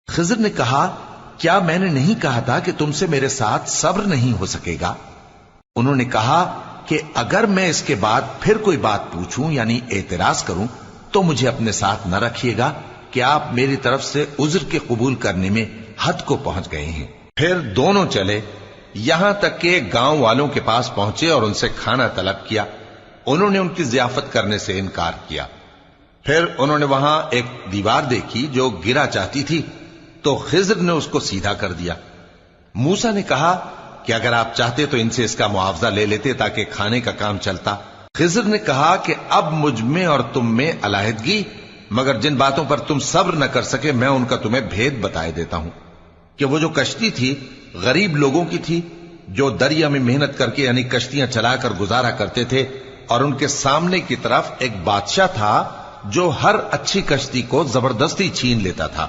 خضر نے کہا کیا میں نے نہیں کہا تھا کہ تم سے میرے ساتھ صبر نہیں ہو سکے گا؟ انہوں نے کہا کہ اگر میں اس کے بعد پھر کوئی بات پوچھوں یعنی اعتراض کروں تو مجھے اپنے ساتھ نہ رکھیے گا کہ آپ میری طرف سے عذر کے قبول کرنے میں حد کو پہنچ گئے ہیں۔ پھر دونوں چلے یہاں تک کہ گاؤں والوں کے پاس پہنچے اور ان سے کھانا طلب کیا۔ انہوں نے ان کی ضیافت کرنے سے انکار کیا۔ پھر انہوں نے وہاں ایک دیوار دیکھی جو گرا چاہتی تھی تو خضر نے اس کو سیدھا کر دیا۔ موسیٰ نے کہا کہ اگر آپ چاہتے تو ان سے اس کا معاوضہ لے لیتے تاکہ کھانے کا کام چلتا۔ خضر نے کہا کہ اب مجھ میں اور تم میں علیحدگی، مگر جن باتوں پر تم صبر نہ کر سکے میں ان کا تمہیں بھید بتائے دیتا ہوں کہ وہ جو کشتی تھی غریب لوگوں کی تھی جو دریا میں محنت کر کے یعنی کشتیاں چلا کر گزارا کرتے تھے، اور ان کے سامنے کی طرف ایک بادشاہ تھا جو ہر اچھی کشتی کو زبردستی چھین لیتا تھا،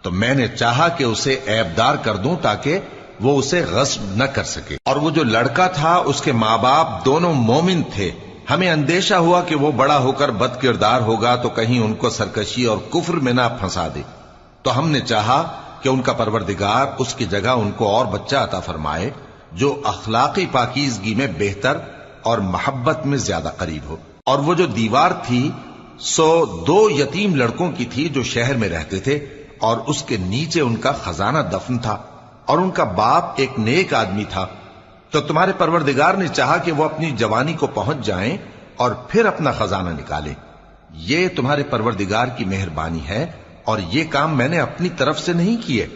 تو میں نے چاہا کہ اسے عیبدار کر دوں تاکہ وہ اسے غصب نہ کر سکے۔ اور وہ جو لڑکا تھا اس کے ماں باپ دونوں مومن تھے، ہمیں اندیشہ ہوا کہ وہ بڑا ہو کر بد کردار ہوگا تو کہیں ان کو سرکشی اور کفر میں نہ پھنسا دے، تو ہم نے چاہا کہ ان کا پروردگار اس کی جگہ ان کو اور بچہ عطا فرمائے جو اخلاقی پاکیزگی میں بہتر اور محبت میں زیادہ قریب ہو۔ اور وہ جو دیوار تھی سو 2 یتیم لڑکوں کی تھی جو شہر میں رہتے تھے، اور اس کے نیچے ان کا خزانہ دفن تھا، اور ان کا باپ ایک نیک آدمی تھا۔ تو تمہارے پروردگار نے چاہا کہ وہ اپنی جوانی کو پہنچ جائیں اور پھر اپنا خزانہ نکالے۔ یہ تمہارے پروردگار کی مہربانی ہے، اور یہ کام میں نے اپنی طرف سے نہیں کیے،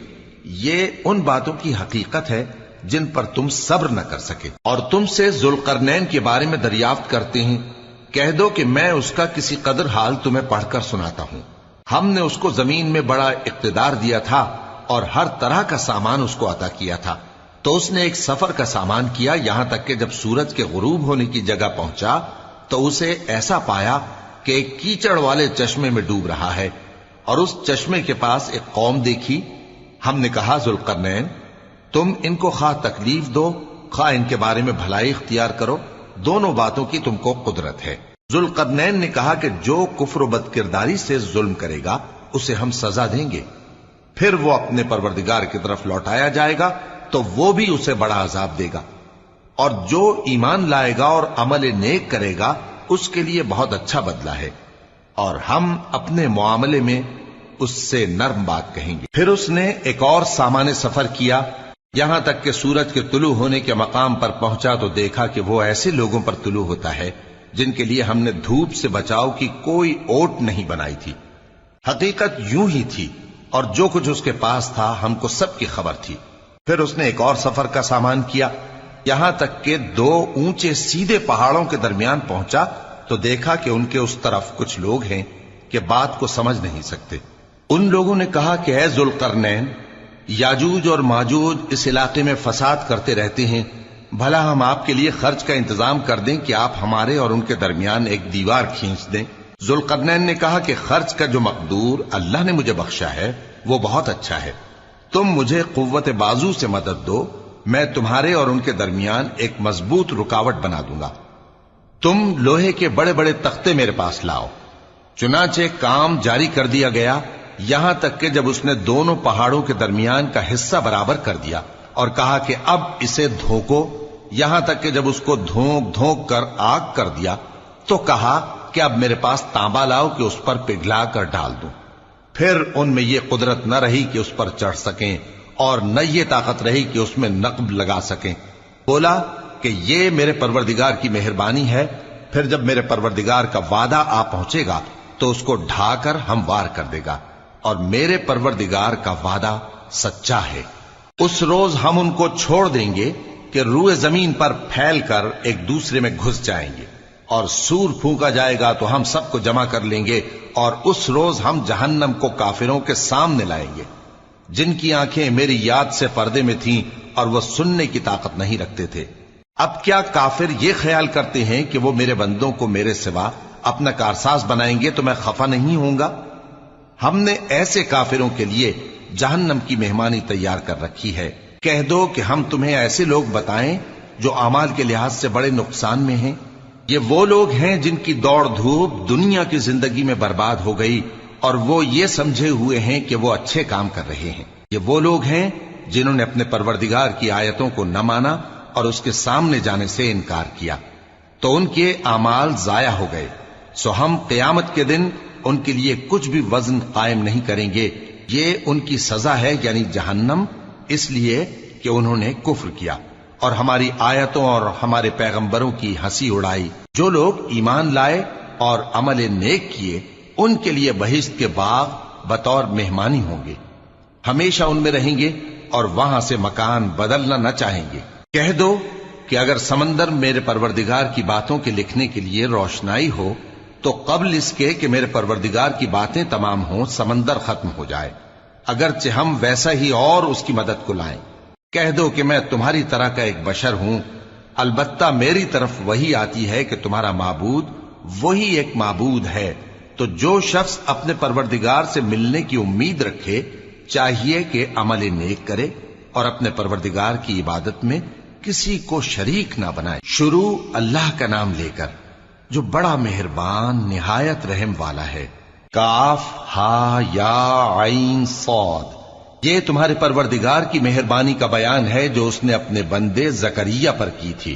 یہ ان باتوں کی حقیقت ہے جن پر تم صبر نہ کر سکے۔ اور تم سے ذوالقرنین کے بارے میں دریافت کرتے ہیں، کہہ دو کہ میں اس کا کسی قدر حال تمہیں پڑھ کر سناتا ہوں۔ ہم نے اس کو زمین میں بڑا اقتدار دیا تھا اور ہر طرح کا سامان اس کو عطا کیا تھا، تو اس نے ایک سفر کا سامان کیا، یہاں تک کہ جب سورج کے غروب ہونے کی جگہ پہنچا تو اسے ایسا پایا کہ ایک کیچڑ والے چشمے میں ڈوب رہا ہے، اور اس چشمے کے پاس ایک قوم دیکھی۔ ہم نے کہا ذوالقرنین تم ان کو خواہ تکلیف دو خواہ ان کے بارے میں بھلائی اختیار کرو، دونوں باتوں کی تم کو قدرت ہے۔ ذوالقرنین نے کہا کہ جو کفر و بد کرداری سے ظلم کرے گا اسے ہم سزا دیں گے، پھر وہ اپنے پروردگار کی طرف لوٹایا جائے گا تو وہ بھی اسے بڑا عذاب دے گا، اور جو ایمان لائے گا اور عمل نیک کرے گا اس کے لیے بہت اچھا بدلہ ہے، اور ہم اپنے معاملے میں اس سے نرم بات کہیں گے۔ پھر اس نے ایک اور سامان سفر کیا، یہاں تک کہ سورج کے طلوع ہونے کے مقام پر پہنچا تو دیکھا کہ وہ ایسے لوگوں پر طلوع ہوتا ہے جن کے لیے ہم نے دھوپ سے بچاؤ کی کوئی اوٹ نہیں بنائی تھی۔ حقیقت یوں ہی تھی، اور جو کچھ اس کے پاس تھا ہم کو سب کی خبر تھی۔ پھر اس نے ایک اور سفر کا سامان کیا، یہاں تک کہ 2 اونچے سیدھے پہاڑوں کے درمیان پہنچا تو دیکھا کہ ان کے اس طرف کچھ لوگ ہیں کہ بات کو سمجھ نہیں سکتے۔ ان لوگوں نے کہا کہ اے ذوالقرنین، یاجوج اور ماجوج اس علاقے میں فساد کرتے رہتے ہیں، بھلا ہم آپ کے لیے خرچ کا انتظام کر دیں کہ آپ ہمارے اور ان کے درمیان ایک دیوار کھینچ دیں۔ ذوالقرنین نے کہا کہ خرچ کا جو مقدور اللہ نے مجھے بخشا ہے وہ بہت اچھا ہے، تم مجھے قوت بازو سے مدد دو، میں تمہارے اور ان کے درمیان ایک مضبوط رکاوٹ بنا دوں گا۔ تم لوہے کے بڑے بڑے تختے میرے پاس لاؤ۔ چنانچہ کام جاری کر دیا گیا، یہاں تک کہ جب اس نے دونوں پہاڑوں کے درمیان کا حصہ برابر کر دیا اور کہا کہ اب اسے دھوکو، یہاں تک کہ جب اس کو دھونک دھونک کر آگ کر دیا تو کہا کہ اب میرے پاس تانبا لاؤ کہ اس پر پگھلا کر ڈال دوں۔ پھر ان میں یہ قدرت نہ رہی کہ اس پر چڑھ سکیں، اور نہ یہ طاقت رہی کہ اس میں نقب لگا سکیں۔ بولا کہ یہ میرے پروردگار کی مہربانی ہے، پھر جب میرے پروردگار کا وعدہ آ پہنچے گا تو اس کو ڈھا کر ہموار کر دے گا، اور میرے پروردگار کا وعدہ سچا ہے۔ اس روز ہم ان کو چھوڑ دیں گے کہ روئے زمین پر پھیل کر ایک دوسرے میں گھس جائیں گے، اور سور پھونکا جائے گا تو ہم سب کو جمع کر لیں گے، اور اس روز ہم جہنم کو کافروں کے سامنے لائیں گے جن کی آنکھیں میری یاد سے پردے میں تھیں اور وہ سننے کی طاقت نہیں رکھتے تھے۔ اب کیا کافر یہ خیال کرتے ہیں کہ وہ میرے بندوں کو میرے سوا اپنا کارساز بنائیں گے تو میں خفا نہیں ہوں گا؟ ہم نے ایسے کافروں کے لیے جہنم کی مہمانی تیار کر رکھی ہے۔ کہہ دو کہ ہم تمہیں ایسے لوگ بتائیں جو اعمال کے لحاظ سے بڑے نقصان میں ہیں۔ یہ وہ لوگ ہیں جن کی دوڑ دھوپ دنیا کی زندگی میں برباد ہو گئی، اور وہ یہ سمجھے ہوئے ہیں کہ وہ اچھے کام کر رہے ہیں۔ یہ وہ لوگ ہیں جنہوں نے اپنے پروردگار کی آیتوں کو نہ مانا اور اس کے سامنے جانے سے انکار کیا، تو ان کے اعمال ضائع ہو گئے۔ سو ہم قیامت کے دن ان کے لیے کچھ بھی وزن قائم نہیں کریں گے۔ یہ ان کی سزا ہے، یعنی جہنم، اس لیے کہ انہوں نے کفر کیا اور ہماری آیتوں اور ہمارے پیغمبروں کی ہنسی اڑائی۔ جو لوگ ایمان لائے اور عمل نیک کیے، ان کے لیے بہشت کے باغ بطور مہمانی ہوں گے، ہمیشہ ان میں رہیں گے اور وہاں سے مکان بدلنا نہ چاہیں گے۔ کہہ دو کہ اگر سمندر میرے پروردگار کی باتوں کے لکھنے کے لیے روشنائی ہو تو قبل اس کے کہ میرے پروردگار کی باتیں تمام ہوں سمندر ختم ہو جائے، اگرچہ ہم ویسا ہی اور اس کی مدد کو لائیں۔ کہہ دو کہ میں تمہاری طرح کا ایک بشر ہوں، البتہ میری طرف وہی آتی ہے کہ تمہارا معبود وہی ایک معبود ہے۔ تو جو شخص اپنے پروردگار سے ملنے کی امید رکھے چاہیے کہ عمل نیک کرے اور اپنے پروردگار کی عبادت میں کسی کو شریک نہ بنائے۔ شروع اللہ کا نام لے کر جو بڑا مہربان نہایت رحم والا ہے۔ کاف ہا یا عین صاد، یہ تمہارے پروردگار کی مہربانی کا بیان ہے جو اس نے اپنے بندے زکریا پر کی تھی،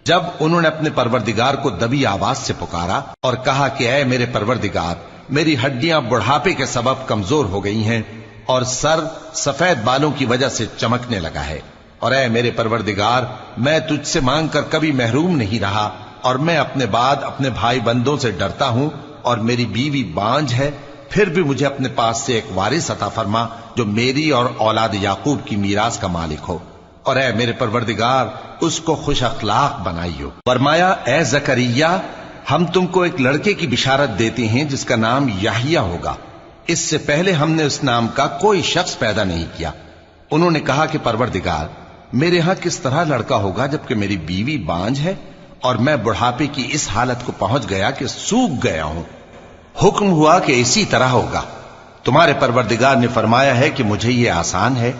جب انہوں نے اپنے پروردگار کو دبی آواز سے پکارا اور کہا کہ اے میرے پروردگار، میری ہڈیاں بڑھاپے کے سبب کمزور ہو گئی ہیں اور سر سفید بالوں کی وجہ سے چمکنے لگا ہے، اور اے میرے پروردگار، میں تجھ سے مانگ کر کبھی محروم نہیں رہا، اور میں اپنے بعد اپنے بھائی بندوں سے ڈرتا ہوں، اور میری بیوی بانجھ ہے، پھر بھی مجھے اپنے پاس سے ایک وارث عطا فرما جو میری اور اولاد یعقوب کی میراث کا مالک ہو، اور اے میرے پروردگار اس کو خوش اخلاق بنائیو۔ فرمایا اے زکریا، ہم تم کو ایک لڑکے کی بشارت دیتے ہیں جس کا نام یحییٰ ہوگا، اس سے پہلے ہم نے اس نام کا کوئی شخص پیدا نہیں کیا۔ انہوں نے کہا کہ پروردگار، میرے ہاں کس طرح لڑکا ہوگا جبکہ میری بیوی بانجھ ہے اور میں بڑھاپے کی اس حالت کو پہنچ گیا کہ سوکھ گیا ہوں۔ حکم ہوا کہ اسی طرح ہوگا۔ تمہارے پروردگار نے فرمایا ہے کہ مجھے یہ آسان ہے،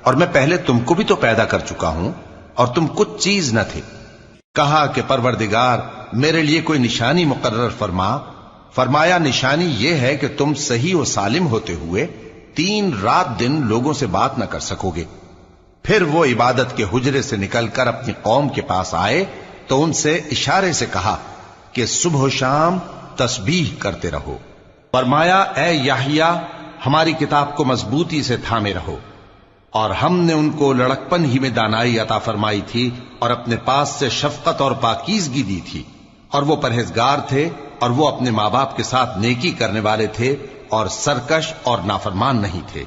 اور میں پہلے تم کو بھی تو پیدا کر چکا ہوں اور تم کچھ چیز نہ تھے۔ کہا کہ پروردگار میرے لیے کوئی نشانی مقرر فرما۔ فرمایا نشانی یہ ہے کہ تم صحیح و سالم ہوتے ہوئے 3 رات دن لوگوں سے بات نہ کر سکو گے۔ پھر وہ عبادت کے حجرے سے نکل کر اپنی قوم کے پاس آئے تو ان سے اشارے سے کہا کہ صبح و شام تسبیح کرتے رہو۔ فرمایا اے یحییٰ، ہماری کتاب کو مضبوطی سے تھامے رہو، اور ہم نے ان کو لڑکپن ہی میں دانائی عطا فرمائی تھی اور اپنے پاس سے شفقت اور پاکیزگی دی تھی، اور وہ پرہیزگار تھے اور وہ اپنے ماں باپ کے ساتھ نیکی کرنے والے تھے اور سرکش اور نافرمان نہیں تھے۔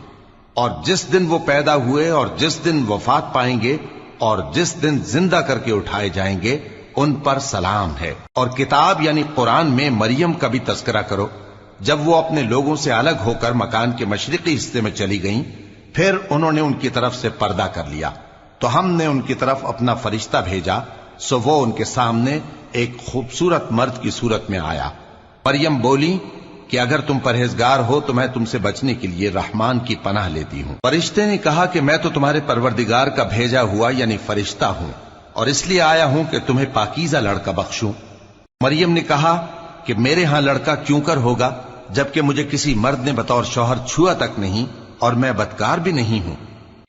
اور جس دن وہ پیدا ہوئے اور جس دن وفات پائیں گے اور جس دن زندہ کر کے اٹھائے جائیں گے ان پر سلام ہے۔ اور کتاب یعنی قرآن میں مریم کا بھی تذکرہ کرو، جب وہ اپنے لوگوں سے الگ ہو کر مکان کے مشرقی حصے میں چلی گئیں، پھر انہوں نے ان کی طرف سے پردہ کر لیا تو ہم نے ان کی طرف اپنا فرشتہ بھیجا، سو وہ ان کے سامنے ایک خوبصورت مرد کی صورت میں آیا۔ مریم بولی کہ اگر تم پرہیزگار ہو تو میں تم سے بچنے کے لیے رحمان کی پناہ لیتی ہوں۔ فرشتے نے کہا کہ میں تو تمہارے پروردگار کا بھیجا ہوا یعنی فرشتہ ہوں، اور اس لیے آیا ہوں کہ تمہیں پاکیزہ لڑکا بخشوں۔ مریم نے کہا کہ میرے ہاں لڑکا کیوں کر ہوگا جبکہ مجھے کسی مرد نے بطور شوہر چھوا تک نہیں اور میں بدکار بھی نہیں ہوں۔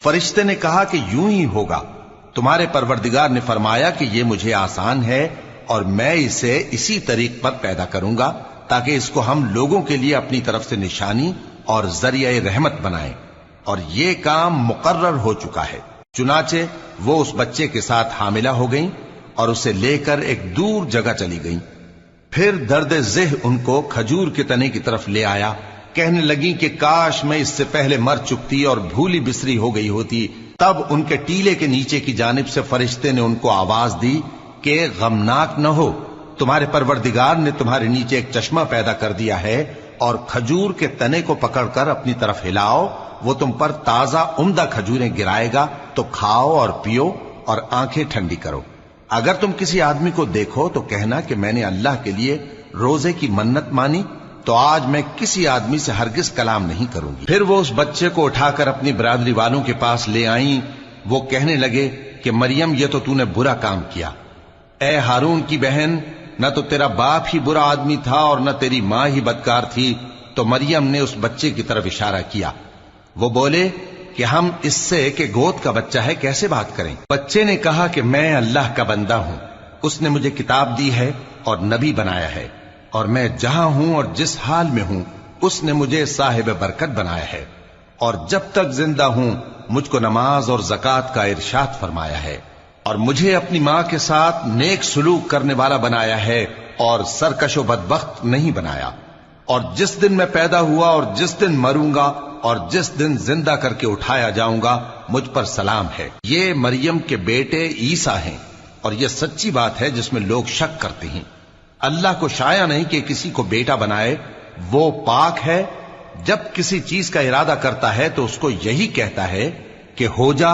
فرشتے نے کہا کہ یوں ہی ہوگا۔ تمہارے پروردگار نے فرمایا کہ یہ مجھے آسان ہے اور میں اسے اسی طریق پر پیدا کروں گا تاکہ اس کو ہم لوگوں کے لیے اپنی طرف سے نشانی اور ذریعہ رحمت بنائیں، اور یہ کام مقرر ہو چکا ہے۔ چنانچہ وہ اس بچے کے ساتھ حاملہ ہو گئیں اور اسے لے کر ایک دور جگہ چلی گئیں۔ پھر درد ذہ ان کو کھجور کے تنے کی طرف لے آیا، کہنے لگیں کہ کاش میں اس سے پہلے مر چکتی اور بھولی بسری ہو گئی ہوتی۔ تب ان کے ٹیلے کے نیچے کی جانب سے فرشتے نے ان کو آواز دی کہ غمناک نہ ہو، تمہارے پروردگار نے تمہارے نیچے ایک چشمہ پیدا کر دیا ہے، اور کھجور کے تنے کو پکڑ کر اپنی طرف ہلاؤ، وہ تم پر تازہ عمدہ کھجوریں گرائے گا، تو کھاؤ اور پیو اور آنکھیں ٹھنڈی کرو۔ اگر تم کسی آدمی کو دیکھو تو کہنا کہ میں نے اللہ کے لیے روزے کی منت مانی، تو آج میں کسی آدمی سے ہرگز کلام نہیں کروں گی۔ پھر وہ اس بچے کو اٹھا کر اپنی برادری والوں کے پاس لے آئیں۔ وہ کہنے لگے کہ مریم یہ تو نے برا کام کیا۔ اے ہارون کی بہن، نہ تو تیرا باپ ہی برا آدمی تھا اور نہ تیری ماں ہی بدکار تھی، تو مریم نے اس بچے کی طرف اشارہ کیا۔ وہ بولے کہ ہم اس سے کہ گود کا بچہ ہے کیسے بات کریں؟ بچے نے کہا کہ میں اللہ کا بندہ ہوں، اس نے مجھے کتاب دی ہے اور نبی بنایا ہے، اور میں جہاں ہوں اور جس حال میں ہوں اس نے مجھے صاحب برکت بنایا ہے، اور جب تک زندہ ہوں مجھ کو نماز اور زکوٰۃ کا ارشاد فرمایا ہے، اور مجھے اپنی ماں کے ساتھ نیک سلوک کرنے والا بنایا ہے اور سرکش و بدبخت نہیں بنایا، اور جس دن میں پیدا ہوا اور جس دن مروں گا اور جس دن زندہ کر کے اٹھایا جاؤں گا مجھ پر سلام ہے۔ یہ مریم کے بیٹے عیسیٰ ہیں، اور یہ سچی بات ہے جس میں لوگ شک کرتے ہیں۔ اللہ کو شایع نہیں کہ کسی کو بیٹا بنائے، وہ پاک ہے، جب کسی چیز کا ارادہ کرتا ہے تو اس کو یہی کہتا ہے کہ ہو جا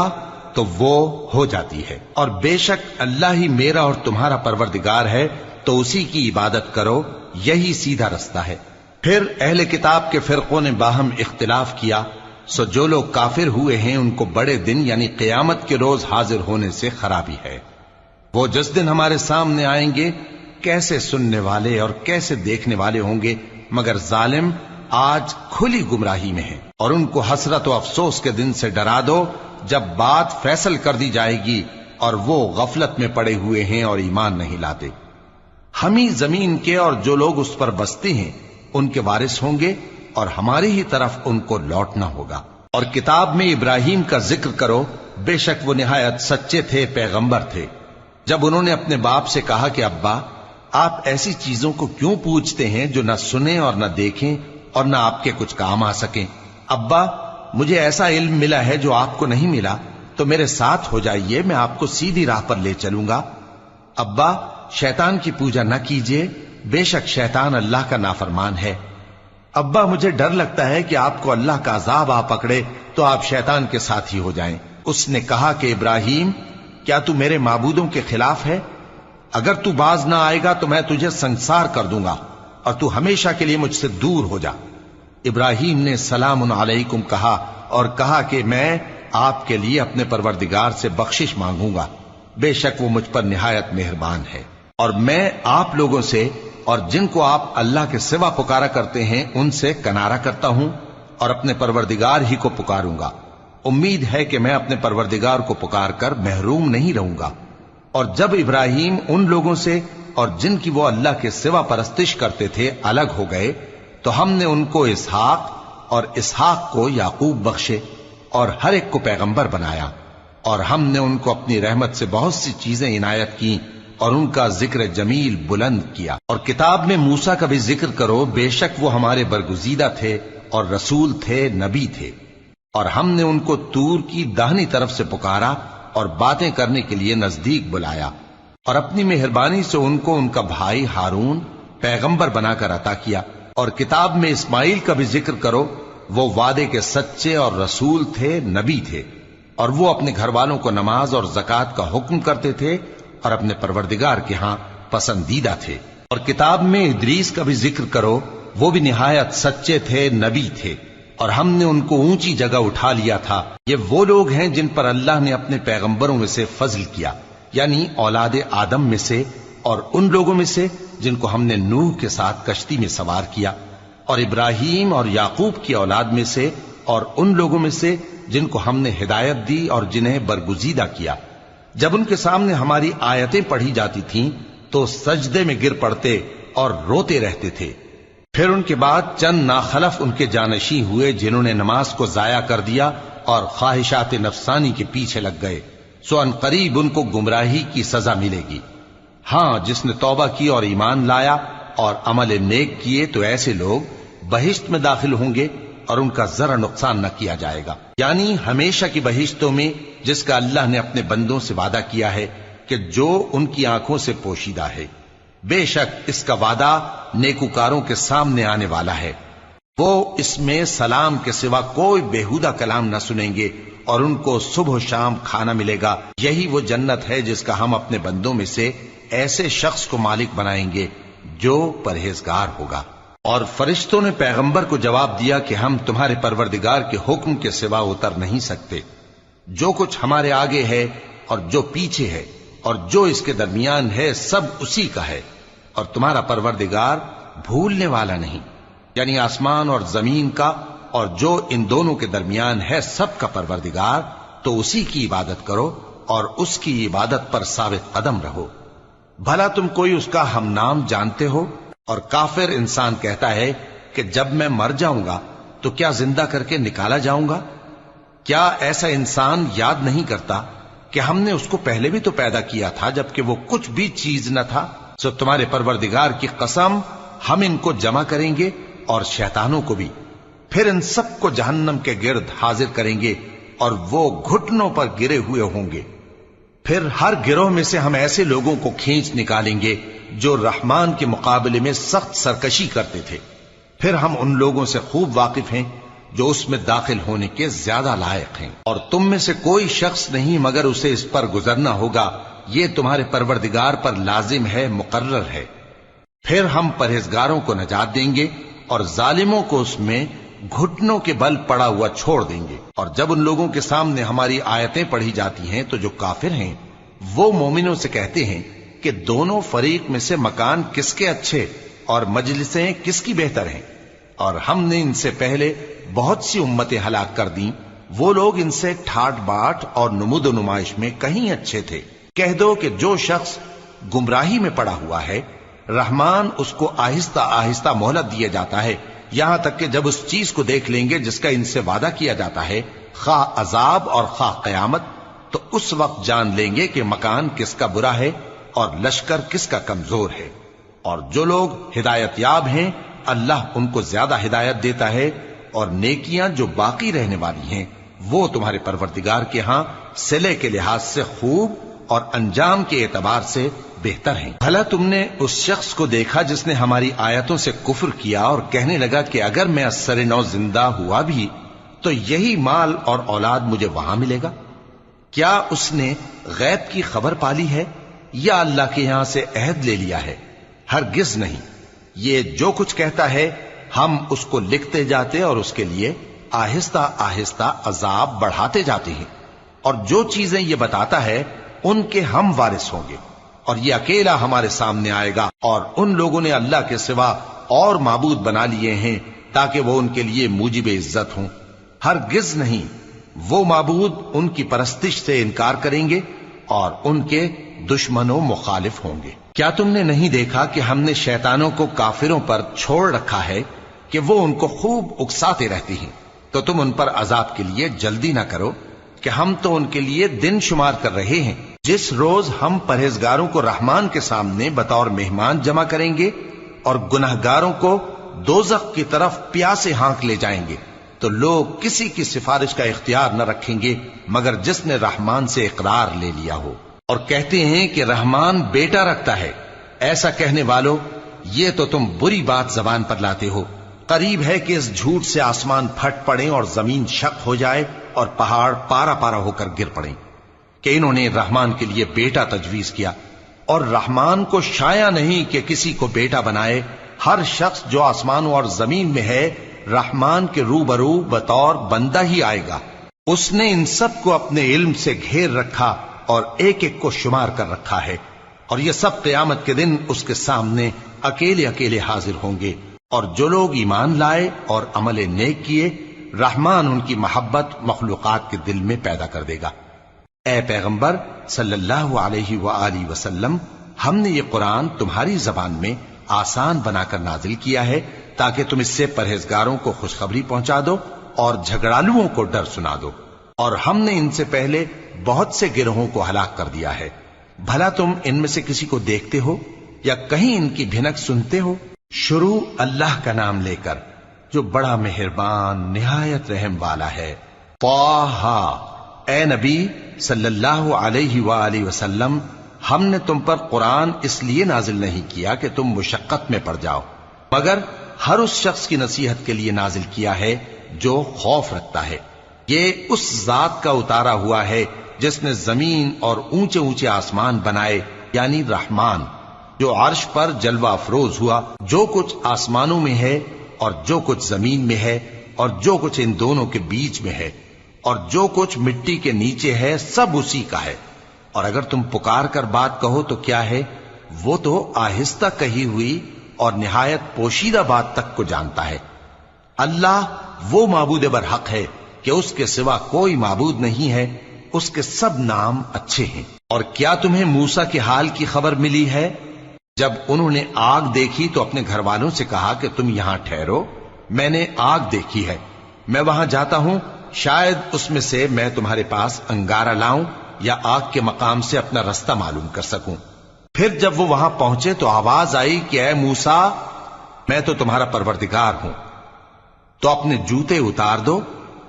تو وہ ہو جاتی ہے، اور بے شک اللہ ہی میرا اور تمہارا پروردگار ہے، تو اسی کی عبادت کرو، یہی سیدھا رستہ ہے۔ پھر اہل کتاب کے فرقوں نے باہم اختلاف کیا، سو جو لوگ کافر ہوئے ہیں ان کو بڑے دن یعنی قیامت کے روز حاضر ہونے سے خرابی ہے۔ وہ جس دن ہمارے سامنے آئیں گے کیسے سننے والے اور کیسے دیکھنے والے ہوں گے، مگر ظالم آج کھلی گمراہی میں ہیں۔ اور ان کو حسرت و افسوس کے دن سے ڈرا دو جب بات فیصل کر دی جائے گی اور وہ غفلت میں پڑے ہوئے ہیں اور ایمان نہیں لاتے۔ ہم ہی زمین کے اور جو لوگ اس پر بستے ہیں ان کے وارث ہوں گے، اور ہماری ہی طرف ان کو لوٹنا ہوگا۔ اور کتاب میں ابراہیم کا ذکر کرو، بے شک وہ نہایت سچے تھے، پیغمبر تھے۔ جب انہوں نے اپنے باپ سے کہا کہ ابا آپ ایسی چیزوں کو کیوں پوچھتے ہیں جو نہ سنیں اور نہ دیکھیں اور نہ آپ کے کچھ کام آ سکیں؟ ابا مجھے ایسا علم ملا ہے جو آپ کو نہیں ملا، تو میرے ساتھ ہو جائیے، میں آپ کو سیدھی راہ پر لے چلوں گا۔ ابا شیطان کی پوجا نہ کیجیے، بے شک شیطان اللہ کا نافرمان ہے۔ ابا مجھے ڈر لگتا ہے کہ آپ کو اللہ کا عذاب آ پکڑے تو آپ شیطان کے ساتھی ہو جائیں۔ اس نے کہا کہ ابراہیم کیا تو میرے معبودوں کے خلاف ہے؟ اگر تو باز نہ آئے گا تو میں تجھے سنسار کر دوں گا اور تو ہمیشہ کے لیے مجھ سے دور ہو جا۔ ابراہیم نے سلام علیکم کہا اور کہا کہ میں آپ کے لیے اپنے پروردگار سے بخشش مانگوں گا، بے شک وہ مجھ پر نہایت مہربان ہے۔ اور میں آپ لوگوں سے اور جن کو آپ اللہ کے سوا پکارا کرتے ہیں ان سے کنارہ کرتا ہوں اور اپنے پروردگار ہی کو پکاروں گا۔ امید ہے کہ میں اپنے پروردگار کو پکار کر محروم نہیں رہوں گا۔ اور جب ابراہیم ان لوگوں سے اور جن کی وہ اللہ کے سوا پرستش کرتے تھے الگ ہو گئے تو ہم نے ان کو اسحاق اور اسحاق کو یعقوب بخشے اور ہر ایک کو پیغمبر بنایا، اور ہم نے ان کو اپنی رحمت سے بہت سی چیزیں عنایت کی اور ان کا ذکر جمیل بلند کیا۔ اور کتاب میں موسیٰ کا بھی ذکر کرو، بے شک وہ ہمارے برگزیدہ تھے اور رسول تھے، نبی تھے، اور ہم نے ان کو طور کی داہنی طرف سے پکارا اور باتیں کرنے کے لیے نزدیک بلایا، اور اپنی مہربانی سے ان کو ان کا بھائی ہارون پیغمبر بنا کر عطا کیا۔ اور کتاب میں اسماعیل کا بھی ذکر کرو، وہ وعدے کے سچے اور رسول تھے، نبی تھے، اور وہ اپنے گھر والوں کو نماز اور زکوٰۃ کا حکم کرتے تھے اور اپنے پروردگار کے ہاں پسندیدہ تھے۔ اور کتاب میں ادریس کا بھی ذکر کرو، وہ بھی نہایت سچے تھے، نبی تھے، اور ہم نے ان کو اونچی جگہ اٹھا لیا تھا۔ یہ وہ لوگ ہیں جن پر اللہ نے اپنے پیغمبروں میں سے فضل کیا، یعنی اولاد آدم میں سے، اور ان لوگوں میں سے جن کو ہم نے نوح کے ساتھ کشتی میں سوار کیا، اور ابراہیم اور یعقوب کی اولاد میں سے، اور ان لوگوں میں سے جن کو ہم نے ہدایت دی اور جنہیں برگزیدہ کیا۔ جب ان کے سامنے ہماری آیتیں پڑھی جاتی تھیں تو سجدے میں گر پڑتے اور روتے رہتے تھے۔ پھر ان کے بعد چند ناخلف ان کے جانشین ہوئے جنہوں نے نماز کو ضائع کر دیا اور خواہشات نفسانی کے پیچھے لگ گئے، سو ان قریب ان کو گمراہی کی سزا ملے گی۔ ہاں جس نے توبہ کی اور ایمان لایا اور عمل نیک کیے تو ایسے لوگ بہشت میں داخل ہوں گے اور ان کا ذرا نقصان نہ کیا جائے گا، یعنی ہمیشہ کی بہشتوں میں جس کا اللہ نے اپنے بندوں سے وعدہ کیا ہے کہ جو ان کی آنکھوں سے پوشیدہ ہے۔ بے شک اس کا وعدہ نیکوکاروں کے سامنے آنے والا ہے، وہ اس میں سلام کے سوا کوئی بیہودہ کلام نہ سنیں گے اور ان کو صبح و شام کھانا ملے گا۔ یہی وہ جنت ہے جس کا ہم اپنے بندوں میں سے ایسے شخص کو مالک بنائیں گے جو پرہیزگار ہوگا۔ اور فرشتوں نے پیغمبر کو جواب دیا کہ ہم تمہارے پروردگار کے حکم کے سوا اتر نہیں سکتے، جو کچھ ہمارے آگے ہے اور جو پیچھے ہے اور جو اس کے درمیان ہے سب اسی کا ہے، اور تمہارا پروردگار بھولنے والا نہیں۔ یعنی آسمان اور زمین کا اور جو ان دونوں کے درمیان ہے سب کا پروردگار، تو اسی کی عبادت کرو اور اس کی عبادت پر ثابت قدم رہو۔ بھلا تم کوئی اس کا ہم نام جانتے ہو؟ اور کافر انسان کہتا ہے کہ جب میں مر جاؤں گا تو کیا زندہ کر کے نکالا جاؤں گا؟ کیا ایسا انسان یاد نہیں کرتا کہ ہم نے اس کو پہلے بھی تو پیدا کیا تھا جبکہ وہ کچھ بھی چیز نہ تھا؟ سو تمہارے پروردگار کی قسم، ہم ان کو جمع کریں گے اور شیطانوں کو بھی، پھر ان سب کو جہنم کے گرد حاضر کریں گے اور وہ گھٹنوں پر گرے ہوئے ہوں گے۔ پھر ہر گروہ میں سے ہم ایسے لوگوں کو کھینچ نکالیں گے جو رحمان کے مقابلے میں سخت سرکشی کرتے تھے، پھر ہم ان لوگوں سے خوب واقف ہیں جو اس میں داخل ہونے کے زیادہ لائق ہیں، اور تم میں سے کوئی شخص نہیں مگر اسے اس پر گزرنا ہوگا، یہ تمہارے پروردگار پر لازم ہے، مقرر ہے۔ پھر ہم پرہیزگاروں کو نجات دیں گے اور ظالموں کو اس میں گھٹنوں کے بل پڑا ہوا چھوڑ دیں گے۔ اور جب ان لوگوں کے سامنے ہماری آیتیں پڑھی جاتی ہیں تو جو کافر ہیں وہ مومنوں سے کہتے ہیں کہ دونوں فریق میں سے مکان کس کے اچھے اور مجلسیں کس کی بہتر ہیں، اور ہم نے ان سے پہلے بہت سی امتیں ہلاک کر دیں، وہ لوگ ان سے ٹھاٹ باٹ اور نمود و نمائش میں کہیں اچھے تھے۔ کہہ دو کہ جو شخص گمراہی میں پڑا ہوا ہے، رحمان اس کو آہستہ آہستہ مہلت دیا جاتا ہے، یہاں تک کہ جب اس چیز کو دیکھ لیں گے جس کا ان سے وعدہ کیا جاتا ہے، خواہ عذاب اور خواہ قیامت، تو اس وقت جان لیں گے کہ مکان کس کا برا ہے اور لشکر کس کا کمزور ہے۔ اور جو لوگ ہدایت یاب ہیں اللہ ان کو زیادہ ہدایت دیتا ہے، اور نیکیاں جو باقی رہنے والی ہیں وہ تمہارے پروردگار کے ہاں صلے کے لحاظ سے خوب اور انجام کے اعتبار سے بہتر ہیں۔ بھلا تم نے اس شخص کو دیکھا جس نے ہماری آیتوں سے کفر کیا اور کہنے لگا کہ اگر میں اثر نو زندہ ہوا بھی تو یہی مال اور اولاد مجھے وہاں ملے گا؟ کیا اس نے غیب کی خبر پالی ہے یا اللہ کے یہاں سے عہد لے لیا ہے؟ ہرگز نہیں، یہ جو کچھ کہتا ہے ہم اس کو لکھتے جاتے اور اس کے لیے آہستہ آہستہ عذاب بڑھاتے جاتے ہیں، اور جو چیزیں یہ بتاتا ہے ان کے ہم وارث ہوں گے، اور یہ اکیلا ہمارے سامنے آئے گا۔ اور ان لوگوں نے اللہ کے سوا اور معبود بنا لیے ہیں تاکہ وہ ان کے لیے موجب عزت ہوں، ہرگز نہیں، وہ معبود ان کی پرستش سے انکار کریں گے اور ان کے دشمنوں مخالف ہوں گے۔ کیا تم نے نہیں دیکھا کہ ہم نے شیطانوں کو کافروں پر چھوڑ رکھا ہے کہ وہ ان کو خوب اکساتے رہتے ہیں؟ تو تم ان پر عذاب کے لیے جلدی نہ کرو کہ ہم تو ان کے لیے دن شمار کر رہے ہیں، جس روز ہم پرہیزگاروں کو رحمان کے سامنے بطور مہمان جمع کریں گے اور گناہگاروں کو دوزخ کی طرف پیاسے ہانک لے جائیں گے، تو لوگ کسی کی سفارش کا اختیار نہ رکھیں گے مگر جس نے رحمان سے اقرار لے لیا ہو۔ اور کہتے ہیں کہ رحمان بیٹا رکھتا ہے، ایسا کہنے والوں یہ تو تم بری بات زبان پر لاتے ہو۔ قریب ہے کہ اس جھوٹ سے آسمان پھٹ پڑیں اور زمین شق ہو جائے اور پہاڑ پارا پارا ہو کر گر پڑیں کہ انہوں نے رحمان کے لیے بیٹا تجویز کیا، اور رحمان کو شایع نہیں کہ کسی کو بیٹا بنائے۔ ہر شخص جو آسمانوں اور زمین میں ہے رحمان کے روبرو بطور بندہ ہی آئے گا۔ اس نے ان سب کو اپنے علم سے گھیر رکھا اور ایک ایک کو شمار کر رکھا ہے، اور یہ سب قیامت کے دن اس کے سامنے اکیلے اکیلے حاضر ہوں گے۔ اور جو لوگ ایمان لائے اور عمل نیک کیے، رحمان ان کی محبت مخلوقات کے دل میں پیدا کر دے گا۔ اے پیغمبر صلی اللہ علیہ وآلہ وسلم، ہم نے یہ قرآن تمہاری زبان میں آسان بنا کر نازل کیا ہے تاکہ تم اس سے پرہیزگاروں کو خوشخبری پہنچا دو اور جھگڑالوؤں کو ڈر سنا دو، اور ہم نے ان سے پہلے بہت سے گروہوں کو ہلاک کر دیا ہے۔ بھلا تم ان میں سے کسی کو دیکھتے ہو یا کہیں ان کی بھنک سنتے ہو؟ شروع اللہ کا نام لے کر جو بڑا مہربان نہایت رحم والا ہے۔ طٰہٰ، اے نبی صلی اللہ علیہ وآلہ وسلم، ہم نے تم پر قرآن اس لیے نازل نہیں کیا کہ تم مشقت میں پڑ جاؤ، مگر ہر اس شخص کی نصیحت کے لیے نازل کیا ہے جو خوف رکھتا ہے۔ یہ اس ذات کا اتارا ہوا ہے جس نے زمین اور اونچے اونچے آسمان بنائے، یعنی رحمان، جو عرش پر جلوہ افروز ہوا۔ جو کچھ آسمانوں میں ہے اور جو کچھ زمین میں ہے اور جو کچھ ان دونوں کے بیچ میں ہے اور جو کچھ مٹی کے نیچے ہے، سب اسی کا ہے۔ اور اگر تم پکار کر بات کہو تو کیا ہے، وہ تو آہستہ کہی ہوئی اور نہایت پوشیدہ بات تک کو جانتا ہے۔ اللہ وہ معبود برحق ہے کہ اس کے سوا کوئی معبود نہیں ہے، اس کے سب نام اچھے ہیں۔ اور کیا تمہیں موسیٰ کے حال کی خبر ملی ہے؟ جب انہوں نے آگ دیکھی تو اپنے گھر والوں سے کہا کہ تم یہاں ٹھہرو، میں نے آگ دیکھی ہے، میں وہاں جاتا ہوں، شاید اس میں سے میں تمہارے پاس انگارہ لاؤں یا آگ کے مقام سے اپنا رستہ معلوم کر سکوں۔ پھر جب وہ وہاں پہنچے تو آواز آئی کہ اے موسیٰ، میں تو تمہارا پروردگار ہوں، تو اپنے جوتے اتار دو،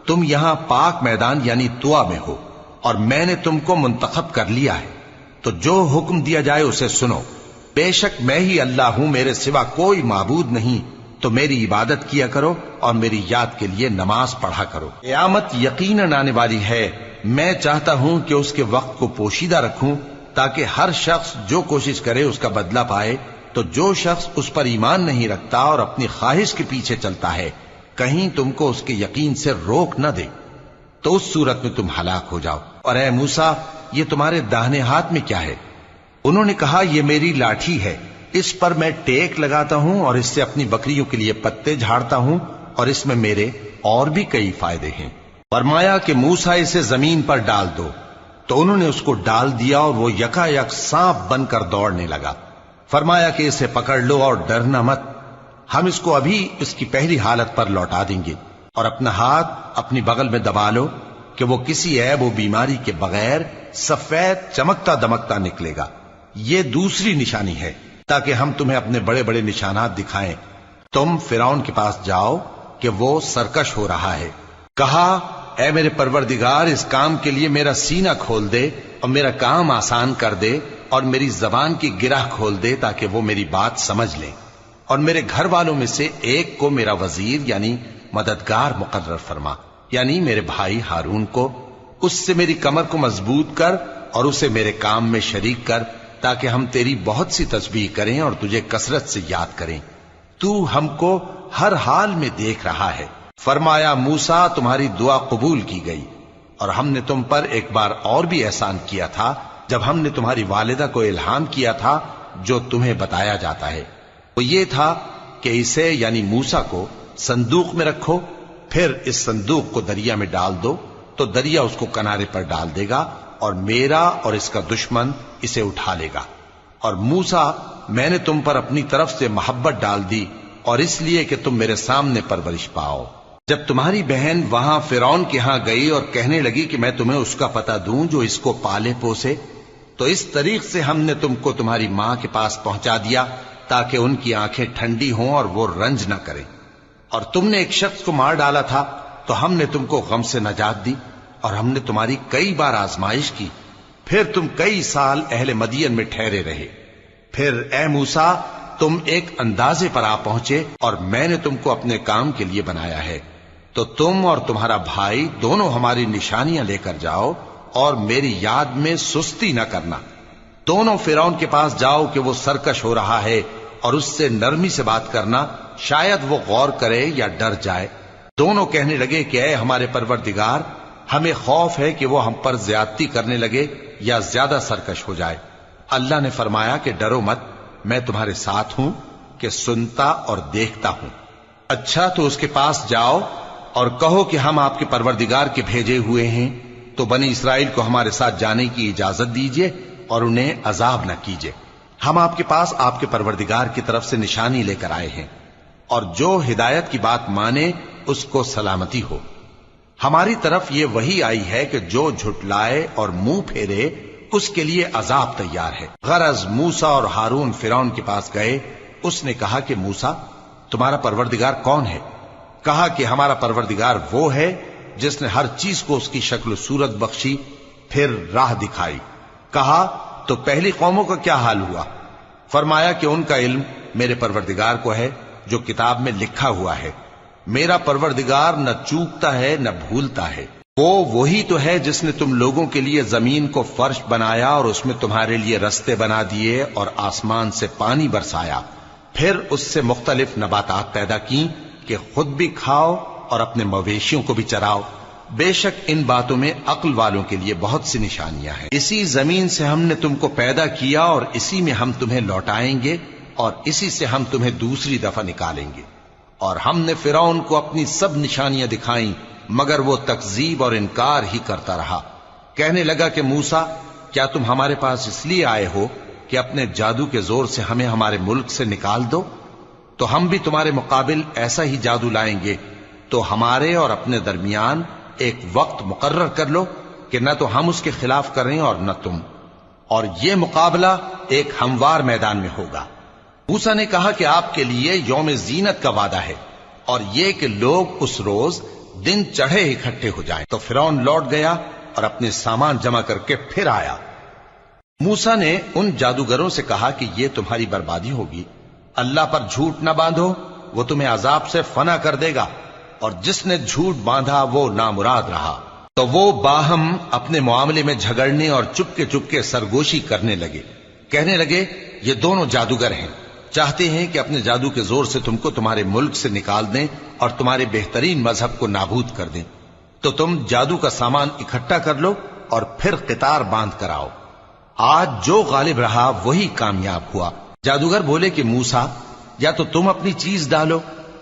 تم یہاں پاک میدان یعنی طوا میں ہو، اور میں نے تم کو منتخب کر لیا ہے، تو جو حکم دیا جائے اسے سنو۔ بے شک میں ہی اللہ ہوں، میرے سوا کوئی معبود نہیں، تو میری عبادت کیا کرو اور میری یاد کے لیے نماز پڑھا کرو۔ قیامت یقیناً آنے والی ہے، میں چاہتا ہوں کہ اس کے وقت کو پوشیدہ رکھوں تاکہ ہر شخص جو کوشش کرے اس کا بدلہ پائے، تو جو شخص اس پر ایمان نہیں رکھتا اور اپنی خواہش کے پیچھے چلتا ہے کہیں تم کو اس کے یقین سے روک نہ دے، تو اس صورت میں تم ہلاک ہو جاؤ۔ اور اے موسیٰ، یہ تمہارے داہنے ہاتھ میں کیا ہے؟ انہوں نے کہا یہ میری لاٹھی ہے، اس پر میں ٹیک لگاتا ہوں اور اس سے اپنی بکریوں کے لیے پتے جھاڑتا ہوں، اور اس میں میرے اور بھی کئی فائدے ہیں۔ فرمایا کہ موسیٰ اسے زمین پر ڈال دو، تو انہوں نے اس کو ڈال دیا اور وہ یکا یک سانپ بن کر دوڑنے لگا۔ فرمایا کہ اسے پکڑ لو اور ڈرنا مت، ہم اس کو ابھی اس کی پہلی حالت پر لوٹا دیں گے، اور اپنا ہاتھ اپنی بغل میں دبا لو کہ وہ کسی عیب و بیماری کے بغیر سفید چمکتا دمکتا نکلے گا۔ یہ دوسری نشانی ہے تاکہ ہم تمہیں اپنے بڑے بڑے نشانات دکھائیں۔ تم فرعون کے پاس جاؤ کہ وہ سرکش ہو رہا ہے۔ کہا اے میرے پروردگار، اس کام کے لیے میرا سینہ کھول دے اور میرا کام آسان کر دے، اور میری زبان کی گرہ کھول دے تاکہ وہ میری بات سمجھ لیں، اور میرے گھر والوں میں سے ایک کو میرا وزیر یعنی مددگار مقرر فرما، یعنی میرے بھائی ہارون کو۔ اس سے میری کمر کو مضبوط کر اور اسے میرے کام میں شریک کر، تاکہ ہم تیری بہت سی تسبیح کریں اور تجھے کثرت سے یاد کریں، تو ہم کو ہر حال میں دیکھ رہا ہے۔ فرمایا موسیٰ، تمہاری دعا قبول کی گئی، اور ہم نے تم پر ایک بار اور بھی احسان کیا تھا جب ہم نے تمہاری والدہ کو الہام کیا تھا جو تمہیں بتایا جاتا ہے، وہ یہ تھا کہ اسے یعنی موسیٰ کو صندوق میں رکھو، پھر اس صندوق کو دریا میں ڈال دو، تو دریا اس کو کنارے پر ڈال دے گا، اور میرا اور اس کا دشمن اسے اٹھا لے گا۔ اور موسیٰ، میں نے تم پر اپنی طرف سے محبت ڈال دی، اور اس لیے کہ تم میرے سامنے پرورش پاؤ۔ جب تمہاری بہن وہاں فرعون کے ہاں گئی اور کہنے لگی کہ میں تمہیں اس کا پتہ دوں جو اس کو پالے پوسے، تو اس طریق سے ہم نے تم کو تمہاری ماں کے پاس پہنچا دیا تاکہ ان کی آنکھیں ٹھنڈی ہوں اور وہ رنج نہ کریں۔ اور تم نے ایک شخص کو مار ڈالا تھا تو ہم نے تم کو غم سے نجات دی، اور ہم نے تمہاری کئی بار آزمائش کی، پھر تم کئی سال اہل مدین میں ٹھہرے رہے۔ پھر اے موسیٰ، تم ایک اندازے پر آ پہنچے، اور میں نے تم کو اپنے کام کے لیے بنایا ہے، تو تم اور تمہارا بھائی دونوں ہماری نشانیاں لے کر جاؤ، اور میری یاد میں سستی نہ کرنا۔ دونوں فرعون کے پاس جاؤ کہ وہ سرکش ہو رہا ہے، اور اس سے نرمی سے بات کرنا، شاید وہ غور کرے یا ڈر جائے۔ دونوں کہنے لگے کہ اے ہمارے پروردگار، ہمیں خوف ہے کہ وہ ہم پر زیادتی کرنے لگے یا زیادہ سرکش ہو جائے۔ اللہ نے فرمایا کہ ڈرو مت، میں تمہارے ساتھ ہوں کہ سنتا اور دیکھتا ہوں۔ اچھا تو اس کے پاس جاؤ اور کہو کہ ہم آپ کے پروردگار کے بھیجے ہوئے ہیں، تو بنی اسرائیل کو ہمارے ساتھ جانے کی اجازت دیجیے اور انہیں عذاب نہ کیجیے۔ ہم آپ کے پاس آپ کے پروردگار کی طرف سے نشانی لے کر آئے ہیں، اور جو ہدایت کی بات مانے اس کو سلامتی ہو۔ ہماری طرف یہ وحی آئی ہے کہ جو جھٹلائے اور منہ پھیرے اس کے لیے عذاب تیار ہے۔ غرض موسیٰ اور ہارون فرعون کے پاس گئے، اس نے کہا کہ موسیٰ، تمہارا پروردگار کون ہے؟ کہا کہ ہمارا پروردگار وہ ہے جس نے ہر چیز کو اس کی شکل و صورت بخشی، پھر راہ دکھائی۔ کہا تو پہلی قوموں کا کیا حال ہوا؟ فرمایا کہ ان کا علم میرے پروردگار کو ہے جو کتاب میں لکھا ہوا ہے۔ میرا پروردگار نہ چوکتا ہے نہ بھولتا ہے۔ وہ وہی تو ہے جس نے تم لوگوں کے لیے زمین کو فرش بنایا اور اس میں تمہارے لیے رستے بنا دیے اور آسمان سے پانی برسایا، پھر اس سے مختلف نباتات پیدا کی کہ خود بھی کھاؤ اور اپنے مویشیوں کو بھی چراؤ۔ بے شک ان باتوں میں عقل والوں کے لیے بہت سی نشانیاں ہیں۔ اسی زمین سے ہم نے تم کو پیدا کیا اور اسی میں ہم تمہیں لوٹائیں گے، اور اسی سے ہم تمہیں دوسری دفعہ نکالیں گے۔ اور ہم نے فرعون کو اپنی سب نشانیاں دکھائیں، مگر وہ تکذیب اور انکار ہی کرتا رہا۔ کہنے لگا کہ موسیٰ، کیا تم ہمارے پاس اس لیے آئے ہو کہ اپنے جادو کے زور سے ہمیں ہمارے ملک سے نکال دو؟ تو ہم بھی تمہارے مقابل ایسا ہی جادو لائیں گے، تو ہمارے اور اپنے درمیان ایک وقت مقرر کر لو کہ نہ تو ہم اس کے خلاف کریں اور نہ تم، اور یہ مقابلہ ایک ہموار میدان میں ہوگا۔ موسیٰ نے کہا کہ آپ کے لیے یوم زینت کا وعدہ ہے، اور یہ کہ لوگ اس روز دن چڑھے اکٹھے ہو جائیں۔ تو فرعون لوٹ گیا اور اپنے سامان جمع کر کے پھر آیا۔ موسیٰ نے ان جادوگروں سے کہا کہ یہ تمہاری بربادی ہوگی، اللہ پر جھوٹ نہ باندھو، وہ تمہیں عذاب سے فنا کر دے گا، اور جس نے جھوٹ باندھا وہ نامراد رہا۔ تو وہ باہم اپنے معاملے میں جھگڑنے اور چپکے سرگوشی کرنے لگے۔ کہنے لگے، یہ دونوں جادوگر ہیں، چاہتے ہیں کہ اپنے جادو کے زور سے تم کو تمہارے ملک سے نکال دیں اور تمہارے بہترین مذہب کو نابود کر دیں۔ تو تم جادو کا سامان اکٹھا کر لو اور پھر قطار باندھ کر آؤ۔ آج جو غالب رہا وہی کامیاب ہوا۔ جادوگر بولے کہ موسیٰ، یا تو تم اپنی چیز ڈالو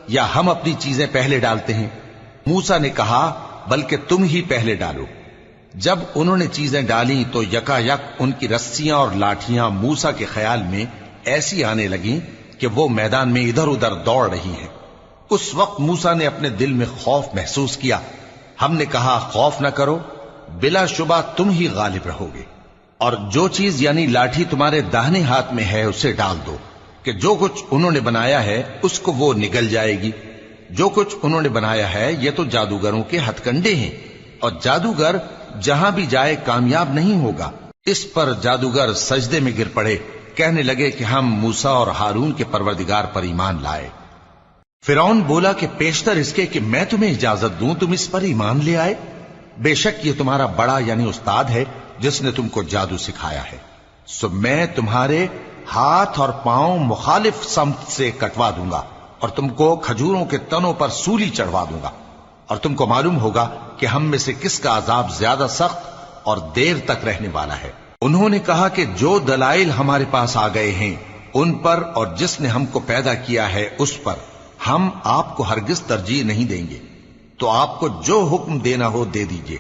یا ہم اپنی چیزیں پہلے ڈالتے ہیں۔ موسیٰ نے کہا، بلکہ تم ہی پہلے ڈالو۔ جب انہوں نے چیزیں ڈالیں تو یکا یک ان کی رسیاں اور لاٹھیاں موسیٰ کے خیال میں ایسی آنے لگیں کہ وہ میدان میں ادھر ادھر دوڑ رہی ہیں۔ اس وقت موسیٰ نے اپنے دل میں خوف محسوس کیا۔ ہم نے کہا، خوف نہ کرو، بلا شبہ تم ہی غالب رہو گے، اور جو چیز یعنی لاٹھی تمہارے داہنے ہاتھ میں ہے اسے ڈال دو، کہ جو کچھ انہوں نے بنایا ہے اس کو وہ نگل جائے گی۔ جو کچھ انہوں نے بنایا ہے یہ تو جادوگروں کے ہتھ کنڈے ہیں، اور جادوگر جہاں بھی جائے کامیاب نہیں ہوگا۔ اس پر جادوگر سجدے میں گر پڑے، کہنے لگے کہ ہم موسیٰ اور ہارون کے پروردگار پر ایمان لائے۔ فرعون بولا کہ پیشتر اس کے کہ میں تمہیں اجازت دوں تم اس پر ایمان لے آئے، بے شک یہ تمہارا بڑا یعنی استاد ہے جس نے تم کو جادو سکھایا ہے، سو میں تمہارے ہاتھ اور پاؤں مخالف سمت سے کٹوا دوں گا، اور تم کو کھجوروں کے تنوں پر سولی چڑھوا دوں گا، اور تم کو معلوم ہوگا کہ ہم میں سے کس کا عذاب زیادہ سخت اور دیر تک رہنے والا ہے۔ انہوں نے کہا کہ جو دلائل ہمارے پاس آ گئے ہیں ان پر اور جس نے ہم کو پیدا کیا ہے اس پر ہم آپ کو ہرگز ترجیح نہیں دیں گے، تو آپ کو جو حکم دینا ہو دے دیجئے،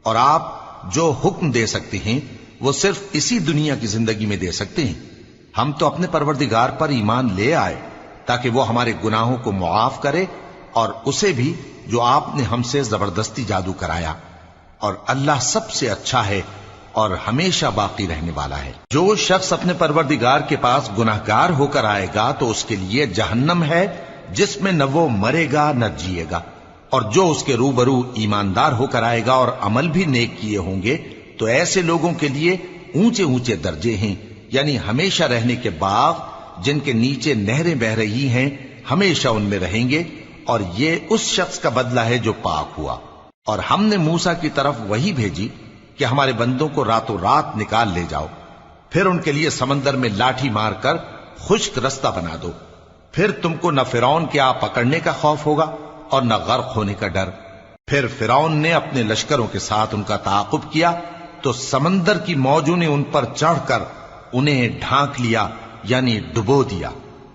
اور آپ جو حکم دے سکتے ہیں وہ صرف اسی دنیا کی زندگی میں دے سکتے ہیں۔ ہم تو اپنے پروردگار پر ایمان لے آئے تاکہ وہ ہمارے گناہوں کو معاف کرے، اور اسے بھی جو آپ نے ہم سے زبردستی جادو کرایا، اور اللہ سب سے اچھا ہے اور ہمیشہ باقی رہنے والا ہے۔ جو شخص اپنے پروردگار کے پاس گناہگار ہو کر آئے گا تو اس کے لیے جہنم ہے جس میں نہ وہ مرے گا نہ جیے گا، اور جو اس کے روبرو ایماندار ہو کر آئے گا اور عمل بھی نیک کیے ہوں گے تو ایسے لوگوں کے لیے اونچے اونچے درجے ہیں، یعنی ہمیشہ رہنے کے باغ جن کے نیچے نہریں بہ رہی ہیں، ہمیشہ ان میں رہیں گے، اور یہ اس شخص کا بدلہ ہے جو پاک ہوا۔ اور ہم نے موسیٰ کی طرف وہی بھیجی کہ ہمارے بندوں کو راتوں رات نکال لے جاؤ، پھر ان کے لیے سمندر میں لاٹھی مار کر خشک رستہ بنا دو، پھر تم کو نہ فرعون کے آ پکڑنے کا خوف ہوگا اور نہ غرق ہونے کا ڈر۔ پھر فرعون نے اپنے لشکروں کے ساتھ ان کا تعاقب کیا تو سمندر کی موجوں نے ان پر چڑھ کر انہیں ڈھانک لیا، یعنی ڈبو دیا،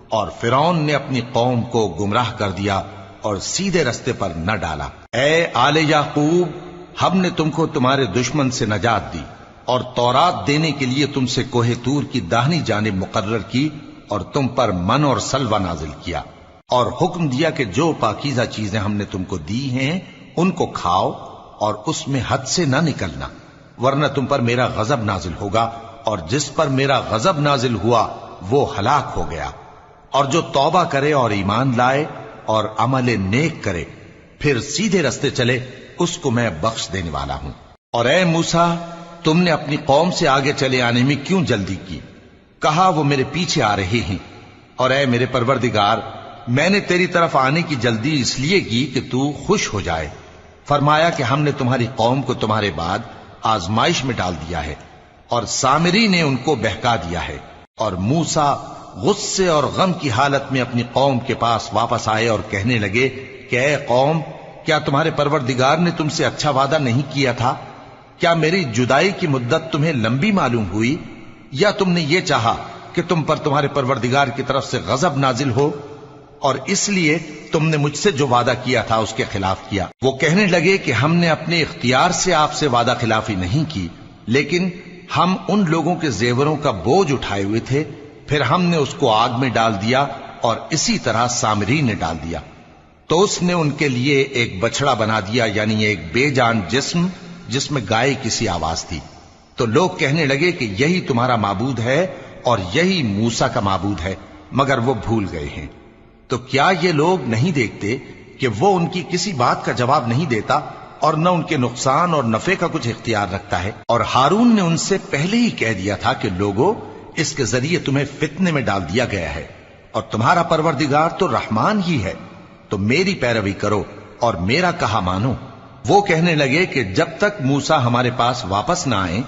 اور فرعون نے اپنی قوم کو گمراہ کر دیا اور سیدھے رستے پر نہ ڈالا۔ اے آل یعقوب، ہم نے تم کو تمہارے دشمن سے نجات دی اور تورات دینے کے لیے تم سے کوہ طور کی داہنی جانب مقرر کی، اور تم پر من اور سلوہ نازل کیا، اور حکم دیا کہ جو پاکیزہ چیزیں ہم نے تم کو دی ہیں ان کو کھاؤ اور اس میں حد سے نہ نکلنا، ورنہ تم پر میرا غضب نازل ہوگا، اور جس پر میرا غضب نازل ہوا وہ ہلاک ہو گیا۔ اور جو توبہ کرے اور ایمان لائے اور عمل نیک کرے پھر سیدھے رستے چلے اس کو میں بخش دینے والا ہوں۔ اور اے موسیٰ، تم نے اپنی قوم سے آگے چلے آنے میں کیوں جلدی کی؟ کہا وہ میرے پیچھے آ رہے ہیں۔ اور اے میرے پروردگار، میں نے تیری طرف آنے کی جلدی اس لیے کی کہ تو خوش ہو جائے۔ فرمایا کہ ہم نے تمہاری قوم کو تمہارے بعد آزمائش میں ڈال دیا ہے، اور سامری نے ان کو بہکا دیا ہے۔ اور موسیٰ غصے اور غم کی حالت میں اپنی قوم کے پاس واپس آئے اور کہنے لگے کہ اے قوم، کیا تمہارے پروردگار نے تم سے اچھا وعدہ نہیں کیا تھا؟ کیا میری جدائی کی مدت تمہیں لمبی معلوم ہوئی، یا تم نے یہ چاہا کہ تم پر تمہارے پروردگار کی طرف سے غضب نازل ہو اور اس لیے تم نے مجھ سے جو وعدہ کیا تھا اس کے خلاف کیا؟ وہ کہنے لگے کہ ہم نے اپنے اختیار سے آپ سے وعدہ خلافی نہیں کی، لیکن ہم ان لوگوں کے زیوروں کا بوجھ اٹھائے ہوئے تھے، پھر ہم نے اس کو آگ میں ڈال دیا اور اسی طرح سامری نے ڈال دیا۔ تو اس نے ان کے لیے ایک بچڑا بنا دیا، یعنی ایک بے جان جسم جس میں گائے کسی آواز تھی۔ تو لوگ کہنے لگے کہ یہی تمہارا معبود ہے اور یہی موسیٰ کا معبود ہے، مگر وہ بھول گئے ہیں۔ تو کیا یہ لوگ نہیں دیکھتے کہ وہ ان کی کسی بات کا جواب نہیں دیتا اور نہ ان کے نقصان اور نفع کا کچھ اختیار رکھتا ہے؟ اور ہارون نے ان سے پہلے ہی کہہ دیا تھا کہ لوگوں، اس کے ذریعے تمہیں فتنے میں ڈال دیا گیا ہے، اور تمہارا پروردگار تو رحمان ہی ہے، تو میری پیروی کرو اور میرا کہا مانو۔ وہ کہنے لگے کہ جب تک موسیٰ ہمارے پاس واپس نہ آئیں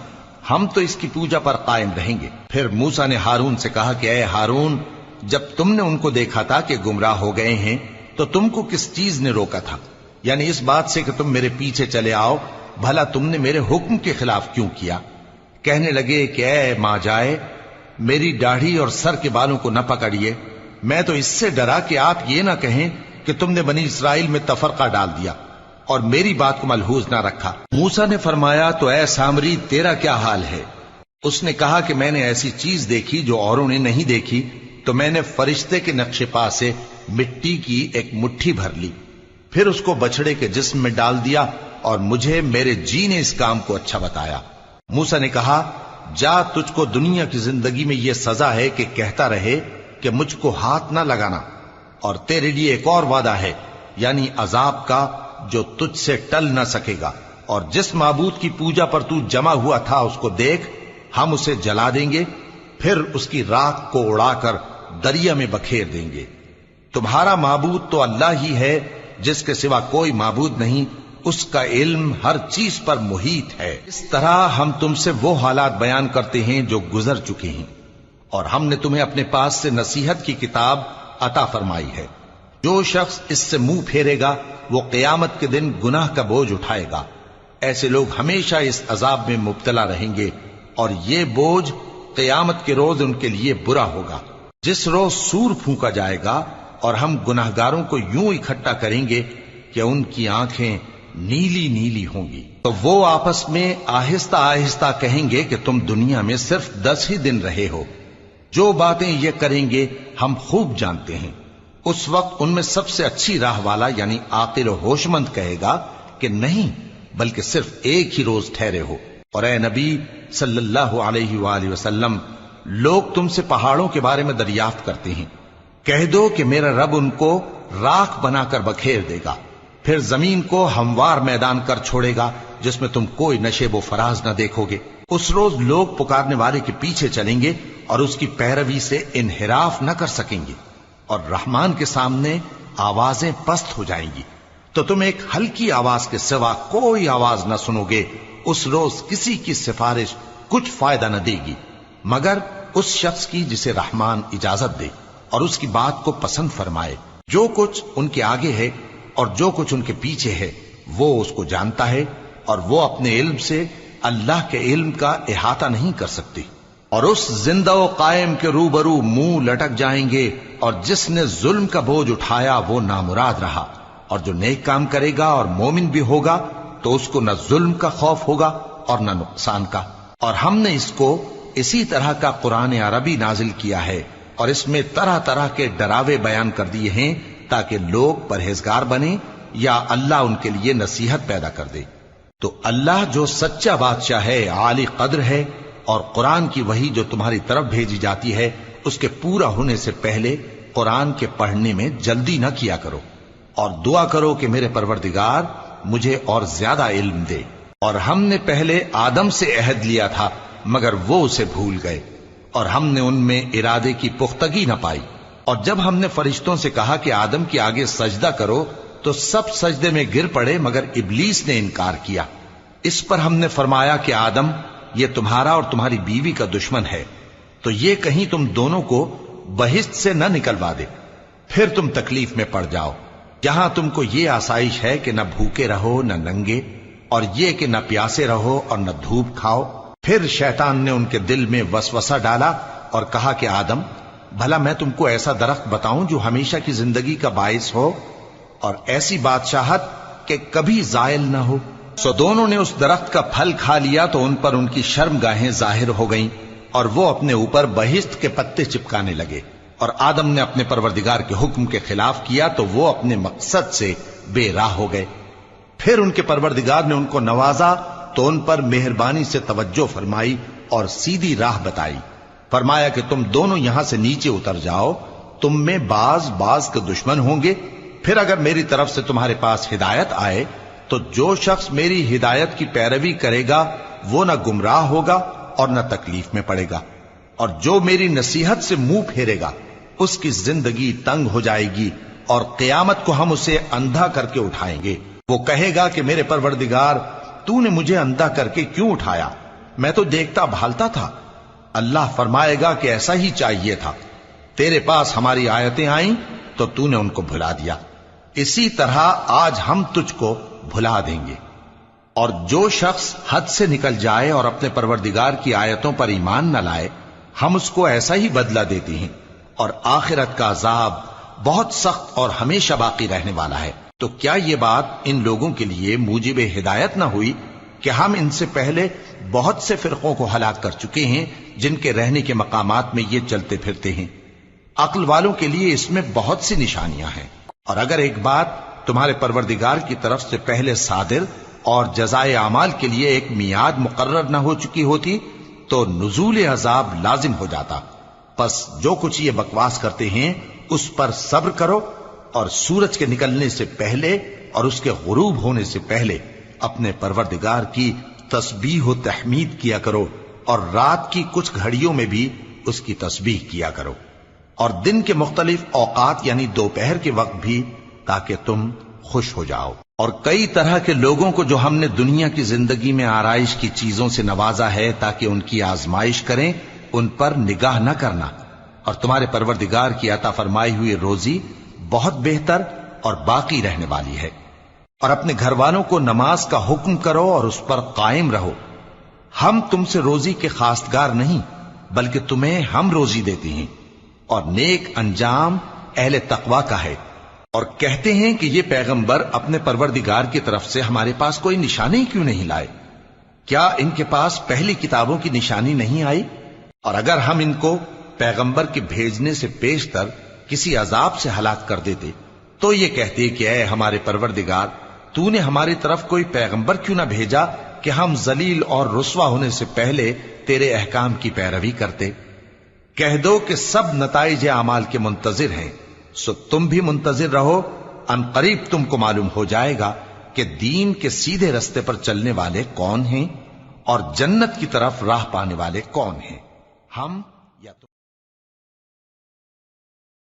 ہم تو اس کی پوجا پر قائم رہیں گے۔ پھر موسیٰ نے ہارون سے کہا کہ اے ہارون، جب تم نے ان کو دیکھا تھا کہ گمراہ ہو گئے ہیں تو تم کو کس چیز نے روکا تھا؟ یعنی اس بات سے کہ تم میرے پیچھے چلے آؤ، بھلا تم نے میرے حکم کے خلاف کیوں کیا؟ کہنے لگے کہ اے ماں جائے، میری داڑھی اور سر کے بالوں کو نہ پکڑیے، میں تو اس سے ڈرا کہ آپ یہ نہ کہیں کہ تم نے بنی اسرائیل میں تفرقہ ڈال دیا اور میری بات کو ملحوظ نہ رکھا۔ موسیٰ نے فرمایا تو اے سامری تیرا کیا حال ہے؟ اس نے کہا کہ میں نے ایسی چیز دیکھی جو اوروں نے نہیں دیکھی، تو میں نے فرشتے کے نقش پا سے مٹی کی ایک مٹھی بھر لی، پھر اس کو بچڑے کے جسم میں ڈال دیا اور مجھے میرے جی نے اس کام کو اچھا بتایا۔ موسیٰ نے کہا جا، تجھ کو دنیا کی زندگی میں یہ سزا ہے کہ کہتا رہے کہ مجھ کو ہاتھ نہ لگانا، اور تیرے لیے ایک اور وعدہ ہے، یعنی عذاب کا جو تجھ سے ٹل نہ سکے گا، اور جس معبود کی پوجا پر تو جمع ہوا تھا اس کو دیکھ، ہم اسے جلا دیں گے، پھر اس کی راکھ کو اڑا کر دریا میں بکھیر دیں گے۔ تمہارا معبود تو اللہ ہی ہے، جس کے سوا کوئی معبود نہیں، اس کا علم ہر چیز پر محیط ہے۔ اس طرح ہم تم سے وہ حالات بیان کرتے ہیں جو گزر چکے ہیں، اور ہم نے تمہیں اپنے پاس سے نصیحت کی کتاب عطا فرمائی ہے۔ جو شخص اس سے منہ پھیرے گا وہ قیامت کے دن گناہ کا بوجھ اٹھائے گا۔ ایسے لوگ ہمیشہ اس عذاب میں مبتلا رہیں گے، اور یہ بوجھ قیامت کے روز ان کے لیے برا ہوگا، جس روز سور پھونکا جائے گا اور ہم گناہگاروں کو یوں اکٹھا کریں گے کہ ان کی آنکھیں نیلی نیلی ہوں گی۔ تو وہ آپس میں آہستہ آہستہ کہیں گے کہ تم دنیا میں صرف 10 ہی دن رہے ہو، جو باتیں یہ کریں گے ہم خوب جانتے ہیں۔ اس وقت ان میں سب سے اچھی راہ والا یعنی عاقل و ہوش مند کہے گا کہ نہیں، بلکہ صرف ایک ہی روز ٹھہرے ہو۔ اور اے نبی صلی اللہ علیہ وآلہ وسلم، لوگ تم سے پہاڑوں کے بارے میں دریافت کرتے ہیں، کہہ دو کہ میرا رب ان کو راکھ بنا کر بکھیر دے گا، پھر زمین کو ہموار میدان کر چھوڑے گا جس میں تم کوئی نشیب و فراز نہ دیکھو گے۔ اس روز لوگ پکارنے والے کے پیچھے چلیں گے اور اس کی پیروی سے انحراف نہ کر سکیں گے، اور رحمان کے سامنے آوازیں پست ہو جائیں گی، تو تم ایک ہلکی آواز کے سوا کوئی آواز نہ سنو گے۔ اس روز کسی کی سفارش کچھ فائدہ نہ دے گی مگر اس شخص کی جسے رحمان اجازت دے اور اس کی بات کو پسند فرمائے۔ جو کچھ ان کے آگے ہے اور جو کچھ ان کے پیچھے ہے وہ اس کو جانتا ہے، اور وہ اپنے علم سے اللہ کے علم کا احاطہ نہیں کر سکتی۔ اور اس زندہ و قائم کے روبرو منہ لٹک جائیں گے، اور جس نے ظلم کا بوجھ اٹھایا وہ نامراد رہا، اور جو نیک کام کرے گا اور مومن بھی ہوگا تو اس کو نہ ظلم کا خوف ہوگا اور نہ نقصان کا۔ اور ہم نے اس کو اسی طرح کا قرآن عربی نازل کیا ہے، اور اس میں طرح طرح کے ڈراوے بیان کر دیے ہیں تاکہ لوگ پرہیزگار بنیں یا اللہ ان کے لیے نصیحت پیدا کر دے۔ تو اللہ جو سچا بادشاہ ہے، عالی قدر ہے، اور قرآن کی وحی جو تمہاری طرف بھیجی جاتی ہے اس کے پورا ہونے سے پہلے قرآن کے پڑھنے میں جلدی نہ کیا کرو، اور دعا کرو کہ میرے پروردگار مجھے اور زیادہ علم دے۔ اور ہم نے پہلے آدم سے عہد لیا تھا مگر وہ اسے بھول گئے، اور ہم نے ان میں ارادے کی پختگی نہ پائی۔ اور جب ہم نے فرشتوں سے کہا کہ آدم کے آگے سجدہ کرو تو سب سجدے میں گر پڑے مگر ابلیس نے انکار کیا۔ اس پر ہم نے فرمایا کہ آدم، یہ تمہارا اور تمہاری بیوی کا دشمن ہے، تو یہ کہیں تم دونوں کو بہشت سے نہ نکلوا دے، پھر تم تکلیف میں پڑ جاؤ۔ یہاں تم کو یہ آسائش ہے کہ نہ بھوکے رہو نہ ننگے، اور یہ کہ نہ پیاسے رہو اور نہ دھوپ کھاؤ۔ پھر شیطان نے ان کے دل میں وسوسہ ڈالا اور کہا کہ آدم، بھلا میں تم کو ایسا درخت بتاؤں جو ہمیشہ کی زندگی کا باعث ہو اور ایسی بادشاہت کہ کبھی زائل نہ ہو؟ سو دونوں نے اس درخت کا پھل کھا لیا تو ان پر ان کی شرمگاہیں ظاہر ہو گئیں اور وہ اپنے اوپر بہشت کے پتے چپکانے لگے، اور آدم نے اپنے پروردگار کے حکم کے خلاف کیا تو وہ اپنے مقصد سے بے راہ ہو گئے۔ پھر ان کے پروردگار نے ان کو نوازا تو ان پر مہربانی سے توجہ فرمائی اور سیدھی راہ بتائی۔ فرمایا کہ تم دونوں یہاں سے نیچے اتر جاؤ، تم میں بعض کے دشمن ہوں گے، پھر اگر میری طرف سے تمہارے پاس ہدایت آئے تو جو شخص میری ہدایت کی پیروی کرے گا وہ نہ گمراہ ہوگا اور نہ تکلیف میں پڑے گا، اور جو میری نصیحت سے منہ پھیرے گا اس کی زندگی تنگ ہو جائے گی، اور قیامت کو ہم اسے اندھا کر کے اٹھائیں گے۔ وہ کہے گا کہ میرے پروردگار، تو نے مجھے اندھا کر کے کیوں اٹھایا؟ میں تو دیکھتا بھالتا تھا۔ اللہ فرمائے گا کہ ایسا ہی چاہیے تھا، تیرے پاس ہماری آیتیں آئیں تو نے ان کو بھلا دیا، اسی طرح آج ہم تجھ کو بھلا دیں گے۔ اور جو شخص حد سے نکل جائے اور اپنے پروردگار کی آیتوں پر ایمان نہ لائے، ہم اس کو ایسا ہی بدلہ دیتے ہیں، اور آخرت کا عذاب بہت سخت اور ہمیشہ باقی رہنے والا ہے۔ تو کیا یہ بات ان لوگوں کے لیے موجب ہدایت نہ ہوئی کہ ہم ان سے پہلے بہت سے فرقوں کو ہلاک کر چکے ہیں جن کے رہنے کے مقامات میں یہ چلتے پھرتے ہیں؟ عقل والوں کے لیے اس میں بہت سی نشانیاں ہیں، اور اگر ایک بات تمہارے پروردگار کی طرف سے پہلے صادر اور جزائے اعمال کے لیے ایک میعاد مقرر نہ ہو چکی ہوتی تو نزول عذاب لازم ہو جاتا۔ پس جو کچھ یہ بکواس کرتے ہیں اس پر صبر کرو، اور سورج کے نکلنے سے پہلے اور اس کے غروب ہونے سے پہلے اپنے پروردگار کی تسبیح و تحمید کیا کرو، اور رات کی کچھ گھڑیوں میں بھی اس کی تسبیح کیا کرو، اور دن کے مختلف اوقات یعنی دوپہر کے وقت بھی، تاکہ تم خوش ہو جاؤ۔ اور کئی طرح کے لوگوں کو جو ہم نے دنیا کی زندگی میں آرائش کی چیزوں سے نوازا ہے تاکہ ان کی آزمائش کریں، ان پر نگاہ نہ کرنا، اور تمہارے پروردگار کی عطا فرمائی ہوئی روزی بہت بہتر اور باقی رہنے والی ہے۔ اور اپنے گھر والوں کو نماز کا حکم کرو اور اس پر قائم رہو۔ ہم تم سے روزی کے خواستگار نہیں، بلکہ تمہیں ہم روزی دیتے ہیں، اور نیک انجام اہل تقوی کا ہے۔ اور کہتے ہیں کہ یہ پیغمبر اپنے پروردگار کی طرف سے ہمارے پاس کوئی نشانی کیوں نہیں لائے؟ کیا ان کے پاس پہلی کتابوں کی نشانی نہیں آئی؟ اور اگر ہم ان کو پیغمبر کے بھیجنے سے پیشتر کسی عذاب سے ہلاک کر دیتے تو یہ کہتے کہ اے ہمارے پروردگار، تو نے ہماری طرف کوئی پیغمبر کیوں نہ بھیجا کہ ہم ذلیل اور رسوا ہونے سے پہلے تیرے احکام کی پیروی کرتے۔ کہہ دو کہ سب نتائج اعمال کے منتظر ہیں، سو تم بھی منتظر رہو، ان قریب تم کو معلوم ہو جائے گا کہ دین کے سیدھے رستے پر چلنے والے کون ہیں اور جنت کی طرف راہ پانے والے کون ہیں۔ ہم